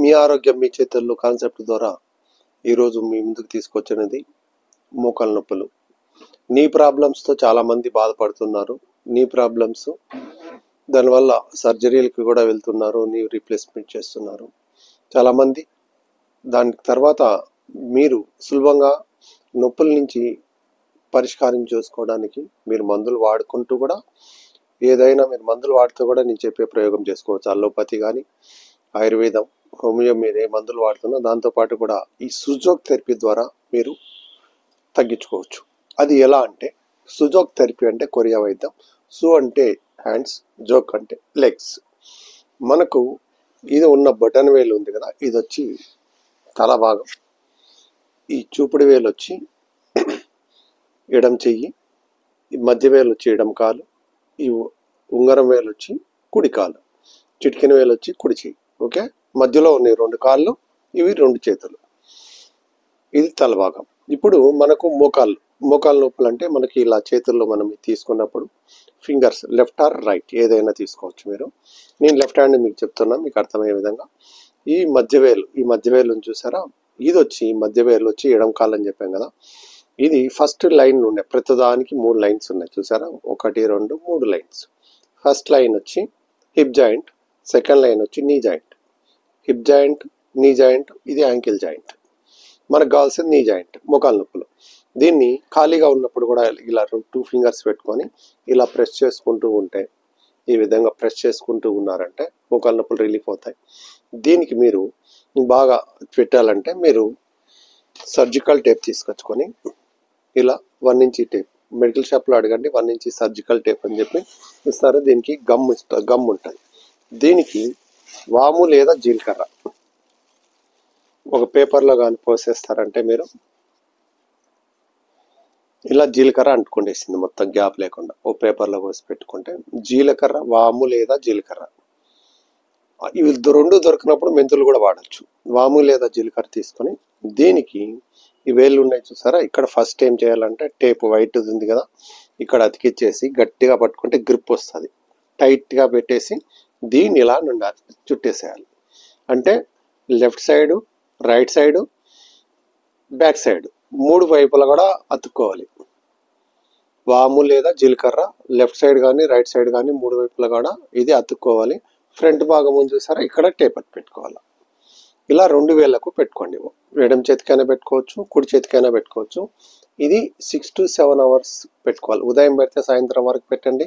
మీ ఆరోగ్యం మీ చేతుల్లో కాన్సెప్ట్ ద్వారా ఈరోజు మీ ముందుకు తీసుకొచ్చినది మోకాళ్ళ నొప్పులు. నీ ప్రాబ్లమ్స్తో చాలామంది బాధపడుతున్నారు. నీ ప్రాబ్లమ్స్ దానివల్ల సర్జరీలకు కూడా వెళ్తున్నారు, నీ రీప్లేస్మెంట్ చేస్తున్నారు. చాలామంది దాని తర్వాత మీరు సులభంగా నొప్పుల నుంచి పరిష్కారం చేసుకోవడానికి మీరు మందులు వాడుకుంటూ కూడా ఏదైనా మీరు మందులు వాడుతూ కూడా నేను చెప్పే ప్రయోగం చేసుకోవచ్చు. అల్లోపతి కానీ ఆయుర్వేదం హోమియో మీరు ఏ మందులు వాడుతున్నా దాంతోపాటు కూడా ఈ సుజోక్ థెరపీ ద్వారా మీరు తగ్గించుకోవచ్చు. అది ఎలా అంటే సుజోక్ థెరపీ అంటే కొరియా వైద్యం, సు అంటే హ్యాండ్స్, జోక్ అంటే లెగ్స్. మనకు ఇది ఉన్న బటన్ వేలు ఉంది కదా, ఇది వచ్చి తల భాగం, ఈ చూపుడు వేలు వచ్చి ఎడం చెయ్యి, ఈ మధ్య వేలు వచ్చి ఎడం కాలు, ఈ ఉంగరం వేలు వచ్చి కుడి కాలు, చిటికెన వేలు వచ్చి కుడి చెయ్యి. ఓకే, మధ్యలో ఉన్నాయి రెండు కాళ్ళు, ఇవి రెండు చేతులు, ఇది తల భాగం. ఇప్పుడు మనకు మోకాళ్ళ నొప్పులు అంటే మనకి ఇలా చేతుల్లో మనం తీసుకున్నప్పుడు ఫింగర్స్ లెఫ్ట్ ఆర్ రైట్ ఏదైనా తీసుకోవచ్చు మీరు. నేను లెఫ్ట్ హ్యాండ్ మీకు చెప్తున్నా మీకు అర్థమయ్యే విధంగా. ఈ మధ్యవేలు చూసారా, ఇది వచ్చి మధ్యవేలు వచ్చి ఎడం కాలు అని చెప్పాం కదా, ఇది ఫస్ట్ లైన్ ఉన్నాయి. ప్రతిదానికి 3 లైన్స్ ఉన్నాయి చూసారా, 1 2 3 లైన్స్. ఫస్ట్ లైన్ వచ్చి హిప్ జాయింట్, సెకండ్ లైన్ వచ్చి knee joint. Hip joint, knee joint, ఇది యాంకిల్ జాయింట్. మనకు కావాల్సింది నీ జాయింట్, మోకాళ్ళ నొప్పులు. దీన్ని ఖాళీగా ఉన్నప్పుడు కూడా ఇలా 2 ఫింగర్స్ పెట్టుకొని ఇలా ప్రెస్ చేసుకుంటూ ఉంటే, ఈ విధంగా ప్రెస్ చేసుకుంటూ ఉన్నారంటే మోకాళ్ళ నొప్పులు రిలీఫ్ అవుతాయి. దీనికి మీరు బాగా పెట్టాలంటే మీరు సర్జికల్ టేప్ తీసుకొచ్చుకొని ఇలా 1 ఇంచ్ టేప్ మెడికల్ షాప్లో అడగండి, 1 ఇంచ్ సర్జికల్ టేప్ అని చెప్పి ఇస్తారు. దీనికి గమ్ ఉంటుంది. దీనికి వాము లేదా జీలకర్ర ఒక పేపర్లో కానీ పోసేస్తారంటే మీరు ఇలా జీలకర్ర అంటుకుండేసింది మొత్తం గ్యాప్ లేకుండా ఓ పేపర్లో పోసి పెట్టుకుంటే, జీలకర్ర, వాము లేదా జీలకర్ర, ఇవి 2 దొరికినప్పుడు మెంతులు కూడా వాడచ్చు. వాము లేదా జీలకర్ర తీసుకొని దీనికి ఈ వేళ్ళు ఉన్నాయి చూసారా, ఇక్కడ ఫస్ట్ ఏం చేయాలంటే టేప్ వైట్ ఉంది కదా, ఇక్కడ అతికిచ్చేసి గట్టిగా పట్టుకుంటే గ్రిప్ వస్తుంది. టైట్గా పెట్టేసి దీన్ని ఇలా నుండి చుట్టేసేయాలి. అంటే left side, right side, back side 3 వైపులా కూడా అతుక్కోవాలి. వాము లేదా జీలకర్ర లెఫ్ట్ సైడ్ కానీ రైట్ సైడ్ కానీ 3 వైపులా కూడా ఇది అతుక్కోవాలి. ఫ్రంట్ భాగం ఉంది చూసారా, ఇక్కడ టేప్ పెట్టుకోవాలి. ఇలా 2 వేళ్లకు పెట్టుకోండి. ఎడం చేతికైనా పెట్టుకోవచ్చు, కుడి చేతికైనా పెట్టుకోవచ్చు. ఇది 6 to 7 hours పెట్టుకోవాలి. ఉదయం పెడితే సాయంత్రం వరకు పెట్టండి.